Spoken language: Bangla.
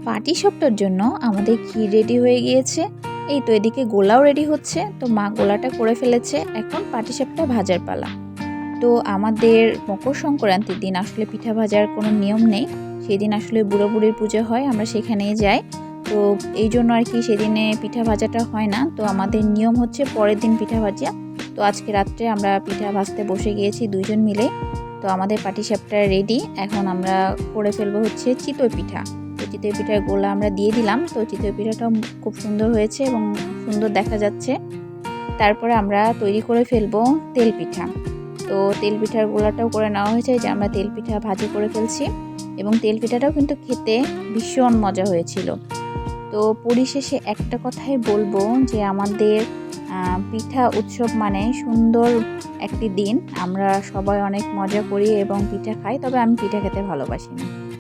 পাটিসাপটার জন্য আমাদের ক্ষীর রেডি হয়ে গিয়েছে। এই তো এদিকে গোলাও রেডি হচ্ছে। তো মা গোলাটা করে ফেলেছে, এখন পাটিসাপটা ভাজার পালা। তো আমাদের মকর সংক্রান্তির দিন আসলে পিঠা ভাজার কোনো নিয়ম নেই। সেদিন আসলে বুড়ো বুড়ির পুজো হয়, আমরা সেখানেই যাই। তো এই জন্য আর কি সেদিনে পিঠা ভাজাটা হয় না। তো আমাদের নিয়ম হচ্ছে পরের দিন পিঠা ভাজা। তো আজকে রাত্রে আমরা পিঠা ভাজতে বসে গিয়েছি দুইজন মিলে। তো আমাদের পাটিসাপটা রেডি। এখন আমরা করে ফেলবো হচ্ছে চিতই পিঠা। তো চিতই পিঠার গোলা আমরা দিয়ে দিলাম। তো চিতই পিঠাটাও খুব সুন্দর হয়েছে এবং সুন্দর দেখা যাচ্ছে। তারপরে আমরা তৈরি করে ফেলবো তেল পিঠা। তো তেল পিঠার গোলাটাও করে নেওয়া হয়েছে, যে আমরা তেল পিঠা ভাজি করে ফেলছি এবং তেল পিঠাটাও কিন্তু খেতে ভীষণ মজা হয়েছিল। তো পরিশেষে একটা কথাই বলবো যে আমাদের পিঠা উৎসব মানে সুন্দর একটি দিন। আমরা সবাই অনেক মজা করি এবং পিঠা খাই, তবে আমি পিঠা খেতে ভালোবাসি না।